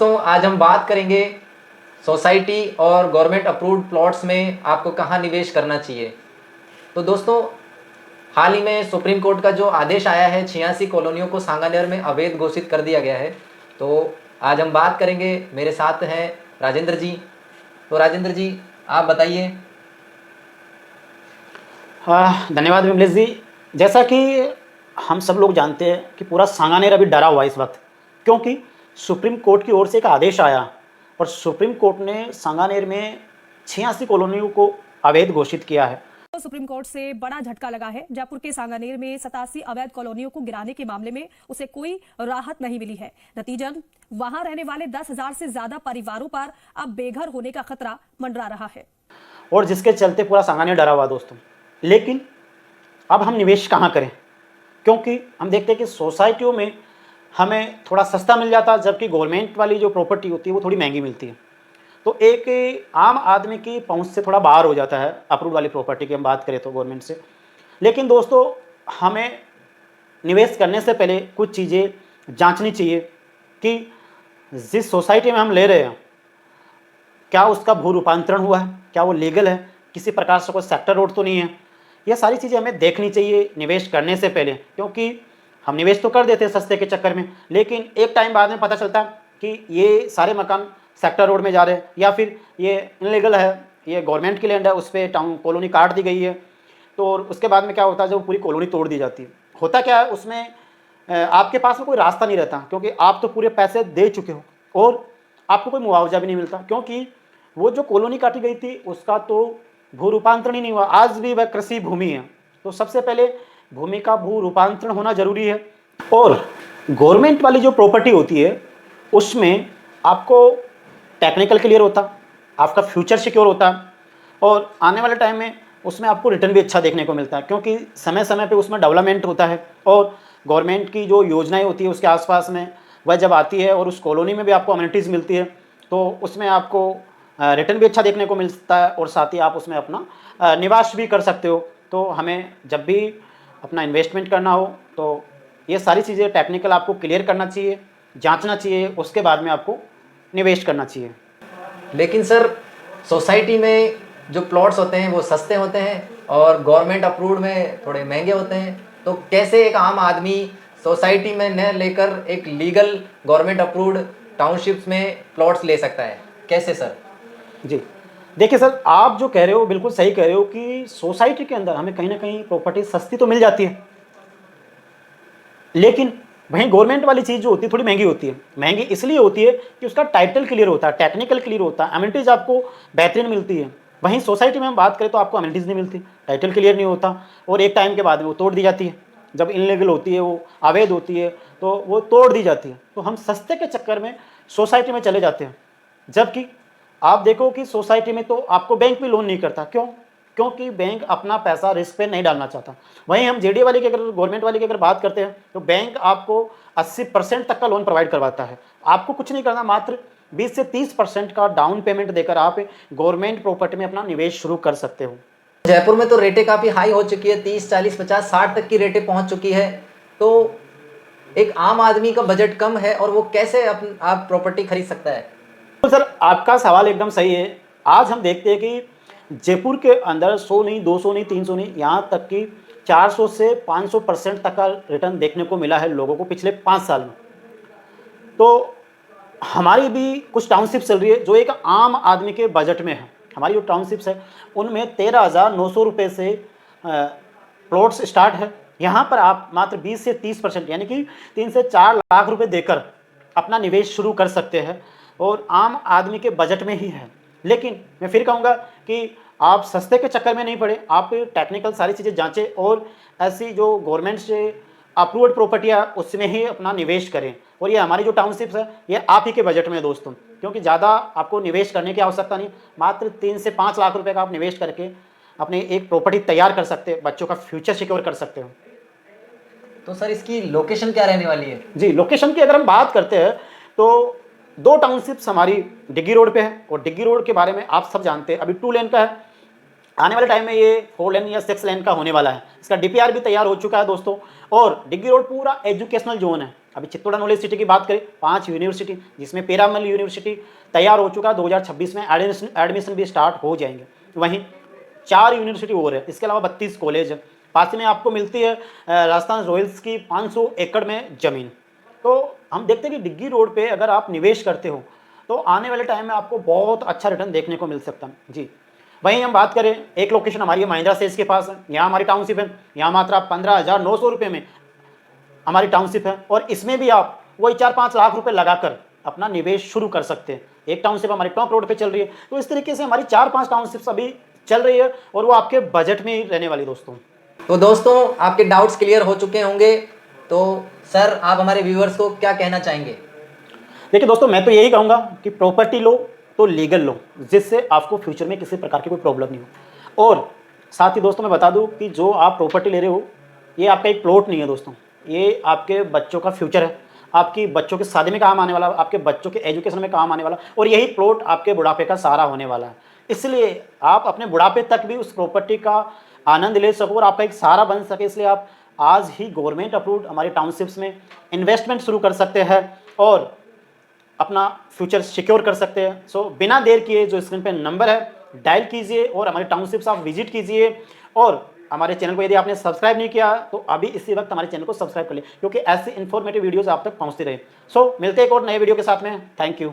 दोस्तों, आज हम बात करेंगे सोसाइटी और गवर्नमेंट अप्रूव्ड प्लॉट्स में आपको कहाँ निवेश करना चाहिए। तो दोस्तों, हाल ही में सुप्रीम कोर्ट का जो आदेश आया है, 86 कॉलोनियों को सांगानेर में अवैध घोषित कर दिया गया है। तो आज हम बात करेंगे, मेरे साथ हैं राजेंद्र जी। तो राजेंद्र जी, आप बताइए। हाँ, धन्यवाद विमलेश जी। जैसा कि हम सब लोग जानते हैं कि पूरा सांगानेर अभी डरा हुआ है इस वक्त, क्योंकि सुप्रीम कोर्ट की ओर से एक आदेश आया और सुप्रीम कोर्ट ने सांगानेर में 86 कॉलोनियों को अवैध घोषित किया है। तो सुप्रीम कोर्ट से बड़ा झटका लगा है। जयपुर के सांगानेर में 87 अवैध कॉलोनियों को गिराने के मामले में उसे कोई राहत नहीं मिली है। नतीजन वहां रहने वाले 10,000 से ज्यादा परिवारों पर अब बेघर होने का खतरा मंडरा रहा है, और जिसके चलते पूरा सांगानेर डरा हुआ दोस्तों। लेकिन अब हम निवेश कहाँ करें, क्योंकि हम देखते हैं कि सोसाइटियों में हमें थोड़ा सस्ता मिल जाता है, जबकि गवर्नमेंट वाली जो प्रॉपर्टी होती है वो थोड़ी महंगी मिलती है। तो एक आम आदमी की पहुंच से थोड़ा बाहर हो जाता है अप्रूव वाली प्रॉपर्टी की हम बात करें तो गवर्नमेंट से। लेकिन दोस्तों, हमें निवेश करने से पहले कुछ चीज़ें जांचनी चाहिए कि जिस सोसाइटी में हम ले रहे हैं क्या उसका भू रूपांतरण हुआ है, क्या वो लीगल है, किसी प्रकार से कोई सेक्टर रोड तो नहीं है। यह सारी चीज़ें हमें देखनी चाहिए निवेश करने से पहले, क्योंकि हम निवेश तो कर देते हैं सस्ते के चक्कर में, लेकिन एक टाइम बाद में पता चलता है कि ये सारे मकान सेक्टर रोड में जा रहे हैं या फिर ये इनलीगल है, ये गवर्नमेंट की लैंड है, उस पर टाउन कॉलोनी काट दी गई है। तो उसके बाद में क्या होता है, जब पूरी कॉलोनी तोड़ दी जाती है, होता क्या है उसमें आपके पास में कोई रास्ता नहीं रहता, क्योंकि आप तो पूरे पैसे दे चुके हो और आपको कोई मुआवजा भी नहीं मिलता, क्योंकि वो जो कॉलोनी काटी गई थी उसका तो भू रूपांतरण ही नहीं हुआ। आज भी वह कृषि भूमि है, तो सबसे पहले भूमि का भू रूपांतरण होना जरूरी है। और गवर्नमेंट वाली जो प्रॉपर्टी होती है उसमें आपको टेक्निकल क्लियर होता, आपका फ्यूचर सिक्योर होता, और आने वाले टाइम में उसमें आपको रिटर्न भी अच्छा देखने को मिलता है, क्योंकि समय समय पे उसमें डेवलपमेंट होता है और गवर्नमेंट की जो योजनाएं होती है उसके आसपास में वह जब आती है और उस कॉलोनी में भी आपको अम्यूनिटीज़ मिलती है, तो उसमें आपको रिटर्न भी अच्छा देखने को मिलता है और साथ ही आप उसमें अपना निवास भी कर सकते हो। तो हमें जब भी अपना इन्वेस्टमेंट करना हो तो ये सारी चीज़ें टेक्निकल आपको क्लियर करना चाहिए, जांचना चाहिए, उसके बाद में आपको निवेश करना चाहिए। लेकिन सर, सोसाइटी में जो प्लॉट्स होते हैं वो सस्ते होते हैं और गवर्नमेंट अप्रूव्ड में थोड़े महंगे होते हैं। तो कैसे एक आम आदमी सोसाइटी में न लेकर एक लीगल गवर्नमेंट अप्रूव्ड टाउनशिप्स में प्लॉट्स ले सकता है, कैसे सर? जी, देखिए सर, आप जो कह रहे हो बिल्कुल सही कह रहे हो कि सोसाइटी के अंदर हमें कहीं ना कहीं प्रॉपर्टी सस्ती तो मिल जाती है, लेकिन वहीं गवर्नमेंट वाली चीज़ जो होती है थोड़ी महंगी होती है। महंगी इसलिए होती है कि उसका टाइटल क्लियर होता है, टेक्निकल क्लियर होता है, अम्यूनिटीज़ आपको बेहतरीन मिलती है। वहीं सोसाइटी में हम बात करें तो आपको अम्यूनिटीज़ नहीं मिलती, टाइटल क्लियर नहीं होता, और एक टाइम के बाद में वो तोड़ दी जाती है। जब इनलीगल होती है, वो अवैध होती है, तो वो तोड़ दी जाती है। तो हम सस्ते के चक्कर में सोसाइटी में चले जाते हैं, जबकि आप देखो कि सोसाइटी में तो आपको बैंक भी लोन नहीं करता। क्यों? क्योंकि बैंक अपना पैसा रिस्क पे नहीं डालना चाहता। वहीं हम जेडी वाली की अगर गवर्नमेंट वाली की अगर बात करते हैं तो बैंक आपको 80% तक का लोन प्रोवाइड करवाता है। आपको कुछ नहीं करना, मात्र 20 से 30% का डाउन पेमेंट देकर आप गवर्नमेंट प्रॉपर्टी में अपना निवेश शुरू कर सकते हो। जयपुर में तो रेटें काफ़ी हाई हो चुकी है, 30, 40, 50, 60 तक की रेटें पहुंच चुकी है। तो एक आम आदमी का बजट कम है और वो कैसे आप प्रॉपर्टी खरीद सकता है? तो सर, आपका सवाल एकदम सही है। आज हम देखते हैं कि जयपुर के अंदर 100 नहीं, 200 नहीं, 300 नहीं, यहाँ तक कि 400 से 500% तक का रिटर्न देखने को मिला है लोगों को पिछले 5 साल में। तो हमारी भी कुछ टाउनशिप चल रही है जो एक आम आदमी के बजट में है। हमारी जो टाउनशिप्स है उनमें 13,900 रुपये से प्लॉट्स स्टार्ट है। यहाँ पर आप मात्र 20 से 30% यानी कि 3 से 4 लाख रुपए देकर अपना निवेश शुरू कर सकते हैं, और आम आदमी के बजट में ही है। लेकिन मैं फिर कहूँगा कि आप सस्ते के चक्कर में नहीं पड़े, आप टेक्निकल सारी चीज़ें जांचें और ऐसी जो गवर्नमेंट से अप्रूव्ड प्रॉपर्टी है उसमें ही अपना निवेश करें। और ये हमारी जो टाउनशिप्स है ये आप ही के बजट में है दोस्तों, क्योंकि ज़्यादा आपको निवेश करने की आवश्यकता नहीं। मात्र 3 से 5 लाख रुपए का आप निवेश करके अपने एक प्रॉपर्टी तैयार कर सकते हैं, बच्चों का फ्यूचर सिक्योर कर सकते हो। तो सर, इसकी लोकेशन क्या रहने वाली है? जी, लोकेशन की अगर हम बात करते हैं तो 2 टाउनशिप्स हमारी डिग्गी रोड पे है, और डिग्गी रोड के बारे में आप सब जानते हैं अभी 2 लेन का है। आने वाले टाइम में ये 4 लेन या 6 लेन का होने वाला है। इसका डीपीआर भी तैयार हो चुका है दोस्तों। और डिग्गी रोड पूरा एजुकेशनल जोन है, अभी चित्तौड़ नॉलेज सिटी की बात करें, 5 यूनिवर्सिटी, जिसमें पेरामल यूनिवर्सिटी तैयार हो चुका, 2026 में एडमिशन भी स्टार्ट हो जाएंगे। वहीं 4 यूनिवर्सिटी और है, इसके अलावा 32 कॉलेज है। पास में आपको मिलती है राजस्थान रॉयल्स की 500 एकड़ में ज़मीन। तो हम देखते हैं कि डिग्गी रोड पे अगर आप निवेश करते हो तो आने वाले टाइम में आपको बहुत अच्छा रिटर्न देखने को मिल सकता है जी। वहीं हम बात करें, एक लोकेशन हमारी है महिंद्रा सेल्स के पास है, यहाँ हमारी टाउनशिप है, यहाँ मात्र आप 15,900 रुपये में हमारी टाउनशिप है, और इसमें भी आप वही 4-5 लाख रुपए लगाकर अपना निवेश शुरू कर सकते हैं। एक टाउनशिप हमारी टॉप रोड पे चल रही है, तो इस तरीके से हमारी 4-5 टाउनशिप्स अभी चल रही है, और वो आपके बजट में ही रहने वाली दोस्तों। तो दोस्तों आपके डाउट्स क्लियर हो चुके होंगे, तो सर आप हमारे व्यूअर्स को क्या कहना चाहेंगे? देखिए दोस्तों, मैं तो यही कहूँगा कि प्रॉपर्टी लो तो लीगल लो, जिससे आपको फ्यूचर में किसी प्रकार की कोई प्रॉब्लम नहीं हो। और साथ ही दोस्तों मैं बता दूं कि जो आप प्रॉपर्टी ले रहे हो, ये आपका एक प्लॉट नहीं है दोस्तों, ये आपके बच्चों का फ्यूचर है, आपकी बच्चों की शादी में काम आने वाला, आपके बच्चों के एजुकेशन में काम आने वाला, और यही प्लॉट आपके बुढ़ापे का सहारा होने वाला है। इसलिए आप अपने बुढ़ापे तक भी उस प्रॉपर्टी का आनंद ले सको और आपका एक सहारा बन सके, इसलिए आप आज ही गवर्नमेंट अप्रूव्ड हमारी टाउनशिप्स में इन्वेस्टमेंट शुरू कर सकते हैं और अपना फ्यूचर सिक्योर कर सकते हैं। सो बिना देर किए जो स्क्रीन पे नंबर है डायल कीजिए और हमारी टाउनशिप्स आप विजिट कीजिए, और हमारे चैनल को यदि आपने सब्सक्राइब नहीं किया तो अभी इसी वक्त हमारे चैनल को सब्सक्राइब कर ले, क्योंकि ऐसी इन्फॉर्मेटिव वीडियोस आप तक पहुंचती रहे। सो मिलते हैं एक और नए वीडियो के साथ में। Thank you.